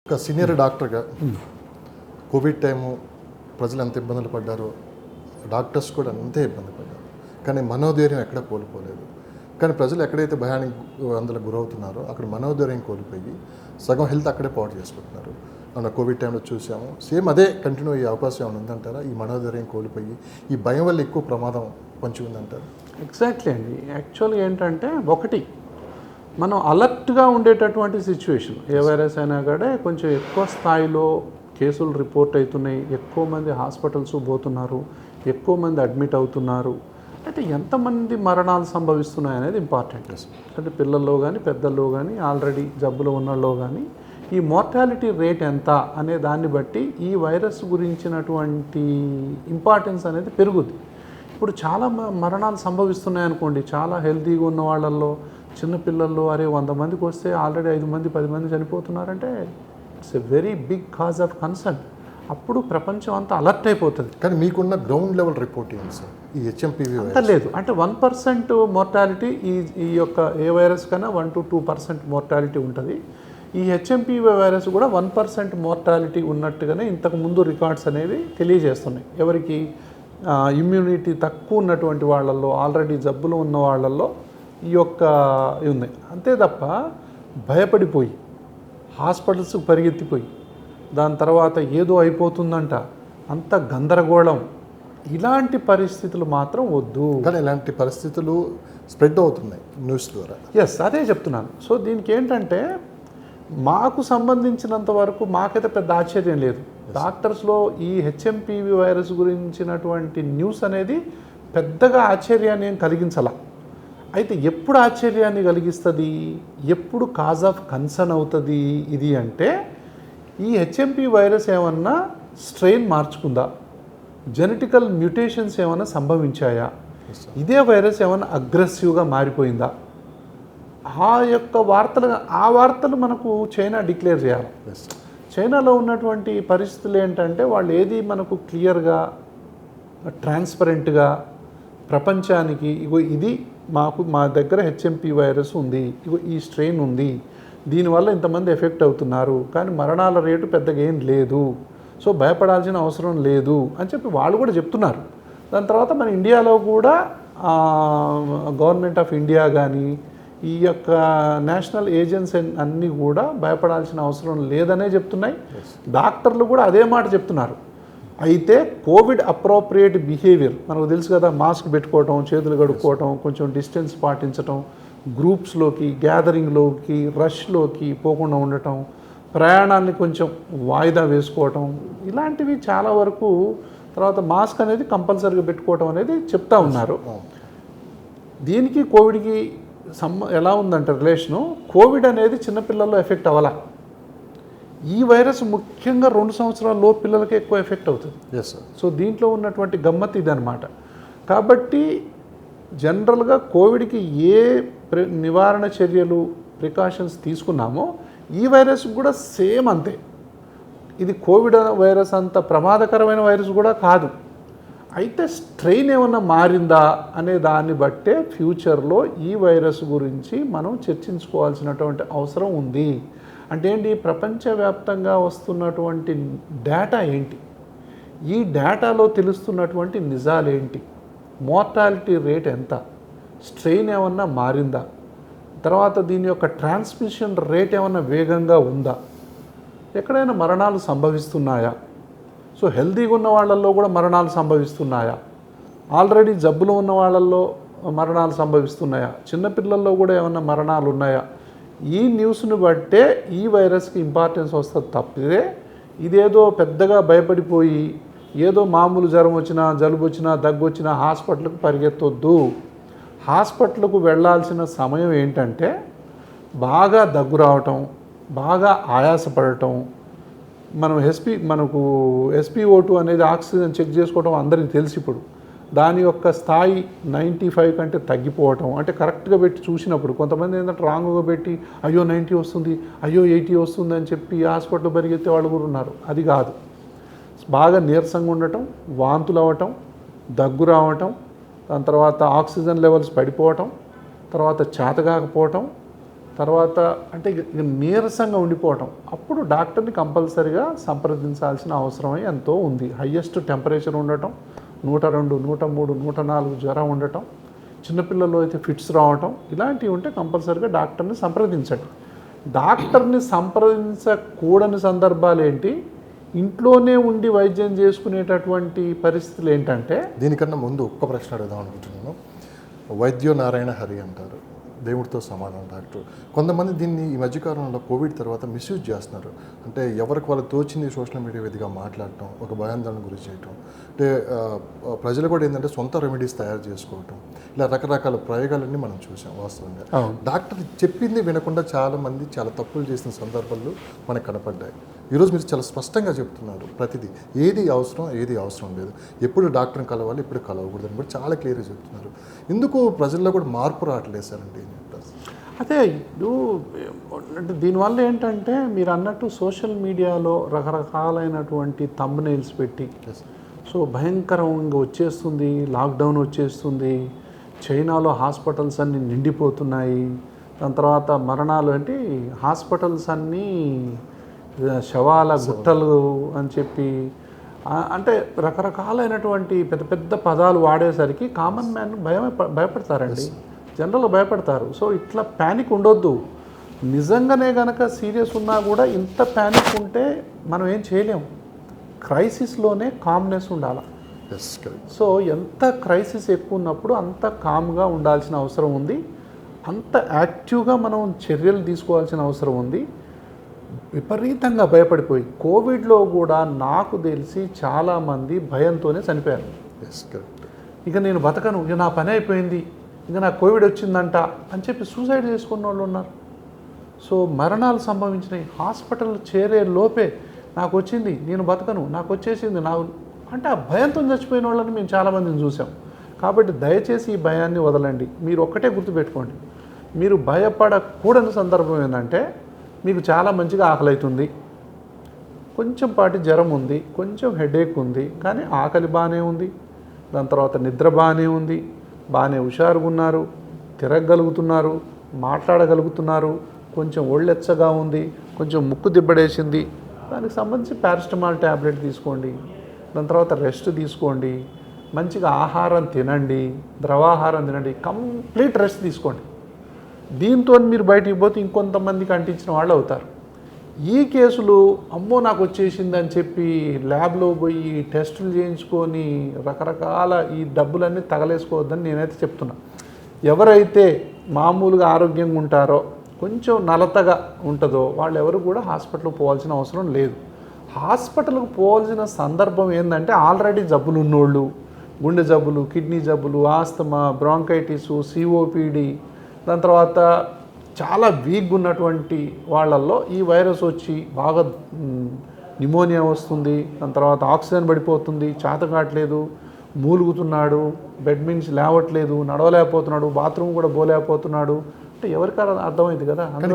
ఒక సీనియర్ డాక్టర్గా Covid time ప్రజలు ఎంత ఇబ్బందులు పడ్డారో డాక్టర్స్ కూడా అంతే ఇబ్బంది పడ్డారు. కానీ మనోధైర్యం ఎక్కడ కోల్పోలేదు. కానీ ప్రజలు ఎక్కడైతే భయానికి అందులో గురవుతున్నారో అక్కడ మనోధైర్యం కోల్పోయి సగం హెల్త్ అక్కడే పాటు చేసుకుంటున్నారు. మన కోవిడ్ టైంలో చూసాము. సేమ్ అదే కంటిన్యూ అయ్యే అవకాశం ఏమైనా ఉందంటారా? ఈ మనోధైర్యం కోల్పోయి ఈ భయం వల్ల ఎక్కువ ప్రమాదం పొంచి ఉందంటారు? ఎగ్జాక్ట్లీ అండి. యాక్చువల్గా ఏంటంటే ఒకటి మనం అలర్ట్గా ఉండేటటువంటి సిచ్యువేషన్. ఏ వైరస్ అయినా కూడా కొంచెం ఎక్కువ స్థాయిలో కేసులు రిపోర్ట్ అవుతున్నాయి, ఎక్కువ మంది హాస్పిటల్స్ పోతున్నారు, ఎక్కువ మంది అడ్మిట్ అవుతున్నారు. అయితే ఎంతమంది మరణాలు సంభవిస్తున్నాయి అనేది ఇంపార్టెంట్. అంటే పిల్లల్లో కానీ పెద్దల్లో కానీ ఆల్రెడీ జబ్బులు ఉన్నలో కానీ ఈ మోర్టాలిటీ రేట్ ఎంత అనే దాన్ని బట్టి ఈ వైరస్ గురించినటువంటి ఇంపార్టెన్స్ అనేది పెరుగుద్ది. ఇప్పుడు చాలా మరణాలు సంభవిస్తున్నాయి అనుకోండి. చాలా హెల్తీగా ఉన్న వాళ్ళల్లో చిన్నపిల్లల్లో 100 మందికి వస్తే ఆల్రెడీ 5 మంది 10 మంది చనిపోతున్నారంటే it's a very big cause of concern. అప్పుడు ప్రపంచం అంతా అలర్ట్ అయిపోతుంది. కానీ మీకున్న గ్రౌండ్ లెవెల్ రిపోర్ట్ ఏంటి సార్? ఈ హెచ్ఎంపీవీ అంత లేదు. అంటే 1% మోర్టాలిటీ ఈ యొక్క ఏ వైరస్ కన్నా 1 to 2% మోర్టాలిటీ ఉంటుంది. ఈ హెచ్ఎంపీవీ వైరస్ కూడా 1% మోర్టాలిటీ ఉన్నట్టుగానే ఇంతకుముందు రికార్డ్స్ అనేవి తెలియజేస్తున్నాయి. ఎవరికి ఇమ్యూనిటీ తక్కువ ఉన్నటువంటి వాళ్ళల్లో, ఆల్రెడీ జబ్బులు ఉన్న వాళ్ళల్లో ఈ యొక్క ఉంది. అంతే తప్ప భయపడిపోయి హాస్పిటల్స్కి పరిగెత్తిపోయి దాని తర్వాత ఏదో అయిపోతుందంట, అంత గందరగోళం, ఇలాంటి పరిస్థితులు మాత్రం వద్దు. కానీ ఇలాంటి పరిస్థితులు స్ప్రెడ్ అవుతున్నాయి న్యూస్ ద్వారా. ఎస్, అదే చెప్తున్నాను. సో దీనికి ఏంటంటే మాకు సంబంధించినంత వరకు మాకైతే పెద్ద ఆశ్చర్యం లేదు. డాక్టర్స్లో ఈ హెచ్ఎంపీవీ వైరస్ గురించినటువంటి న్యూస్ అనేది పెద్దగా ఆశ్చర్యాన్ని ఏం కలిగించాల. అయితే ఎప్పుడు ఆశ్చర్యాన్ని కలిగిస్తుంది, ఎప్పుడు కాజ్ ఆఫ్ కన్సర్న్ అవుతుంది ఇది అంటే ఈ హెచ్ఎంపీ వైరస్ ఏమన్నా స్ట్రెయిన్ మార్చుకుందా, జెనెటికల్ మ్యూటేషన్స్ ఏమైనా సంభవించాయా, ఇదే వైరస్ ఏమైనా అగ్రెసివ్గా మారిపోయిందా, ఆ వార్తలు మనకు చైనా డిక్లేర్ చేయాలి. చైనాలో ఉన్నటువంటి పరిస్థితులు ఏంటంటే వాళ్ళు ఏది మనకు క్లియర్గా ట్రాన్స్పరెంట్గా ప్రపంచానికి ఇగో ఇది మా దగ్గర హెచ్ఎంపీ వైరస్ ఉంది, ఇగో ఈ స్ట్రెయిన్ ఉంది, దీనివల్ల ఇంతమంది ఎఫెక్ట్ అవుతున్నారు, కానీ మరణాల రేటు పెద్దగా ఏం లేదు, సో భయపడాల్సిన అవసరం లేదు అని చెప్పి వాళ్ళు కూడా చెప్తున్నారు. దాని తర్వాత మన ఇండియాలో కూడా గవర్నమెంట్ ఆఫ్ ఇండియా కానీ ఈ యొక్క నేషనల్ ఏజెన్సీ అన్నీ కూడా భయపడాల్సిన అవసరం లేదనే చెప్తున్నాయి. డాక్టర్లు కూడా అదే మాట చెప్తున్నారు. అయితే కోవిడ్ అప్రోప్రియేట్ బిహేవియర్ మనకు తెలుసు కదా, మాస్క్ పెట్టుకోవటం, చేతులు కడుక్కోవటం, కొంచెం డిస్టెన్స్ పాటించటం, గ్రూప్స్లోకి గ్యాదరింగ్లోకి రష్లోకి పోకుండా ఉండటం, ప్రయాణాన్ని కొంచెం వాయిదా వేసుకోవటం, ఇలాంటివి చాలా వరకు, తర్వాత మాస్క్ అనేది కంపల్సరీగా పెట్టుకోవటం అనేది చెప్తా ఉన్నారు. దీనికి కోవిడ్కి ఎలా ఉందంటే రిలేషను, కోవిడ్ అనేది చిన్నపిల్లల్లో ఎఫెక్ట్ అవ్వాల. ఈ వైరస్ ముఖ్యంగా 2 సంవత్సరాల లోపు పిల్లలకి ఎక్కువ ఎఫెక్ట్ అవుతుంది. Yes sir. సో దీంట్లో ఉన్నటువంటి గమ్మత్ ఇదనమాట. కాబట్టి జనరల్గా కోవిడ్కి ఏ నివారణ చర్యలు ప్రికాషన్స్ తీసుకున్నామో ఈ వైరస్ కూడా సేమ్ అంతే. ఇది కోవిడ్ వైరస్ అంత ప్రమాదకరమైన వైరస్ కూడా కాదు. అయితే స్ట్రెయిన్ ఏమన్నా మారిందా అనే దాన్ని బట్టే ఫ్యూచర్లో ఈ వైరస్ గురించి మనం చర్చించుకోవాల్సినటువంటి అవసరం ఉంది. అంటే ఏంటి, ప్రపంచవ్యాప్తంగా వస్తున్నటువంటి డేటా ఏంటి, ఈ డేటాలో తెలుస్తున్నటువంటి నిజాలేంటి, మోర్టాలిటీ రేట్ ఎంత, స్ట్రెయిన్ ఏమన్నా మారిందా, తర్వాత దీని యొక్క ట్రాన్స్మిషన్ రేట్ ఏమన్నా వేగంగా ఉందా, ఎక్కడైనా మరణాలు సంభవిస్తున్నాయా, సో హెల్తీగా ఉన్న వాళ్ళల్లో కూడా మరణాలు సంభవిస్తున్నాయా, ఆల్రెడీ జబ్బులు ఉన్న వాళ్ళల్లో మరణాలు సంభవిస్తున్నాయా, చిన్నపిల్లల్లో కూడా ఏమన్నా మరణాలు ఉన్నాయా, ఈ న్యూస్ని బట్టే ఈ వైరస్కి ఇంపార్టెన్స్ వస్తుంది తప్పితే ఇదేదో పెద్దగా భయపడిపోయి ఏదో మామూలు జ్వరం వచ్చినా, జలుబు వచ్చినా, దగ్గు వచ్చినా హాస్పిటల్కి పరిగెత్తొద్దు. హాస్పిటల్కు వెళ్ళాల్సిన సమయం ఏంటంటే బాగా దగ్గు రావటం, బాగా ఆయాసపడటం, మనకు SpO2 అనేది ఆక్సిజన్ చెక్ చేసుకోవటం అందరికీ తెలిసి ఇప్పుడు దాని యొక్క స్థాయి 95 కంటే తగ్గిపోవటం. అంటే కరెక్ట్గా పెట్టి చూసినప్పుడు కొంతమంది ఏంటంటే రాంగ్గా పెట్టి అయ్యో 90 వస్తుంది, అయ్యో 80 వస్తుంది అని చెప్పి హాస్పిటల్ పరిగెత్తే వాళ్ళు కూడా ఉన్నారు. అది కాదు. బాగా నీరసంగా ఉండటం, వాంతులు అవ్వటం, దగ్గు రావటం, దాని తర్వాత ఆక్సిజన్ లెవెల్స్ పడిపోవటం, తర్వాత చేతగాకపోవటం, తర్వాత అంటే ఇక నీరసంగా ఉండిపోవటం, అప్పుడు డాక్టర్ని కంపల్సరిగా సంప్రదించాల్సిన అవసరం ఎంతో ఉంది. హయ్యెస్ట్ టెంపరేచర్ ఉండటం, 102, 103, 104 జ్వరం ఉండటం, చిన్నపిల్లలు అయితే ఫిట్స్ రావటం, ఇలాంటివి ఉంటే కంపల్సరిగా డాక్టర్ని సంప్రదించండి. డాక్టర్ని సంప్రదించకూడని సందర్భాలు ఏంటి, ఇంట్లోనే ఉండి వైద్యం చేసుకునేటటువంటి పరిస్థితులు ఏంటంటే. దీనికన్నా ముందు ఒక్క ప్రశ్న అడుగుదాం అనుకుంటున్నాను. వైద్యో నారాయణ హరి అంటారు, దేవుడితో సమానం డాక్టర్. కొంతమంది దీన్ని ఈ మధ్యకాలంలో కోవిడ్ తర్వాత మిస్యూజ్ చేస్తున్నారు. అంటే ఎవరికి వాళ్ళు తోచింది సోషల్ మీడియా వేదికగా మాట్లాడటం, ఒక భయాందోళన గురి చేయటం, అంటే ప్రజలు కూడా ఏంటంటే సొంత రెమెడీస్ తయారు చేసుకోవటం, ఇలా రకరకాల ప్రయోగాలన్నీ మనం చూసాం వాస్తవంగా. డాక్టర్ చెప్పింది వినకుండా చాలామంది చాలా తప్పులు చేసిన సందర్భాలు మనకు కనపడ్డాయి. ఈరోజు మీరు చాలా స్పష్టంగా చెప్తున్నారు ప్రతిదీ, ఏది అవసరం ఏది అవసరం లేదు, ఎప్పుడు డాక్టర్ని కలవాలి ఎప్పుడు కలవకూడదు అని కూడా చాలా క్లియర్గా చెప్తున్నారు. ఎందుకు ప్రజల్లో కూడా మార్పు రావట్లేదు సార్ అంటే? అదే ఇప్పుడు అంటే దీనివల్ల ఏంటంటే మీరు అన్నట్టు సోషల్ మీడియాలో రకరకాలైనటువంటి థంబ్నెయిల్స్ పెట్టి, సో భయంకరంగా వచ్చేస్తుంది, లాక్డౌన్ వచ్చేస్తుంది, చైనాలో హాస్పిటల్స్ అన్నీ నిండిపోతున్నాయి, దాని తర్వాత మరణాలు అంటే హాస్పిటల్స్ అన్నీ శవాల గుట్టలు అని చెప్పి, అంటే రకరకాలైనటువంటి పెద్ద పెద్ద పదాలు వాడేసరికి కామన్ మ్యాన్ భయపడతారండి, జనరల్గా భయపడతారు. సో ఇట్లా ప్యానిక్ ఉండొద్దు. నిజంగానే కనుక సీరియస్ ఉన్నా కూడా ఇంత ప్యానిక్ ఉంటే మనం ఏం చేయలేము. క్రైసిస్లోనే కామ్నెస్ ఉండాలి. సో ఎంత క్రైసిస్ ఎక్కువ ఉన్నప్పుడు అంత కామ్గా ఉండాల్సిన అవసరం ఉంది, అంత యాక్టివ్గా మనం చర్యలు తీసుకోవాల్సిన అవసరం ఉంది. విపరీతంగా భయపడిపోయి కోవిడ్లో కూడా నాకు తెలిసి చాలామంది భయంతోనే చనిపోయారు. ఇక నేను బతకను, ఇక నా పని అయిపోయింది, ఇంకా నాకు కోవిడ్ వచ్చిందంట అని చెప్పి సూసైడ్ చేసుకున్న వాళ్ళు ఉన్నారు. సో మరణాలు సంభవించినాయి. హాస్పిటల్ చేరే లోపే నాకు వచ్చింది, నేను బతకను, నాకు వచ్చేసింది, అంటే ఆ భయంతో చచ్చిపోయిన వాళ్ళని మేము చాలామందిని చూసాం. కాబట్టి దయచేసి ఈ భయాన్ని వదలండి. మీరు ఒక్కటే గుర్తుపెట్టుకోండి, మీరు భయపడకూడని సందర్భం ఏంటంటే మీకు చాలా మంచిగా ఆకలి అవుతుంది, కొంచెం పాటి జ్వరం ఉంది, కొంచెం హెడేక్ ఉంది, కానీ ఆకలి బాగానే ఉంది, దాని తర్వాత నిద్ర బాగానే ఉంది, బాగానే హుషారుగా ఉన్నారు, తిరగగలుగుతున్నారు, మాట్లాడగలుగుతున్నారు, కొంచెం ఒళ్ళెచ్చగా ఉంది, కొంచెం ముక్కు దిబ్బడేసింది, దానికి సంబంధించి పారాసిటమాల్ ట్యాబ్లెట్ తీసుకోండి, దాని తర్వాత రెస్ట్ తీసుకోండి, మంచిగా ఆహారం తినండి, ద్రవాహారం తినండి, కంప్లీట్ రెస్ట్ తీసుకోండి. దీంతో మీరు బయటికి పోతే ఇంకొంతమందికి అంటించిన వాళ్ళు అవుతారు. ఈ కేసులు అమ్మో నాకు వచ్చేసిందని చెప్పి ల్యాబ్లో పోయి టెస్టులు చేయించుకొని రకరకాల ఈ డబ్బులన్నీ తగలేసుకోవద్దని నేనైతే చెప్తున్నా. ఎవరైతే మామూలుగా ఆరోగ్యంగా ఉంటారో, కొంచెం నలతగా ఉంటుందో వాళ్ళు ఎవరు కూడా హాస్పిటల్కి పోవాల్సిన అవసరం లేదు. హాస్పిటల్కి పోవాల్సిన సందర్భం ఏంటంటే ఆల్రెడీ జబ్బులు ఉన్నోళ్ళు, గుండె జబ్బులు, కిడ్నీ జబ్బులు, ఆస్తమా, బ్రాంకైటిస్, సిఓపిడి, దాని తర్వాత చాలా వీక్గా ఉన్నటువంటి వాళ్ళల్లో ఈ వైరస్ వచ్చి బాగా న్యూమోనియా వస్తుంది, దాని తర్వాత ఆక్సిజన్ పడిపోతుంది, చేత కావట్లేదు, మూలుగుతున్నాడు, బెడ్ నుంచి లేవట్లేదు, నడవలేకపోతున్నాడు, బాత్రూమ్ కూడా పోలేకపోతున్నాడు అంటే ఎవరికైనా అర్థమైంది కదా.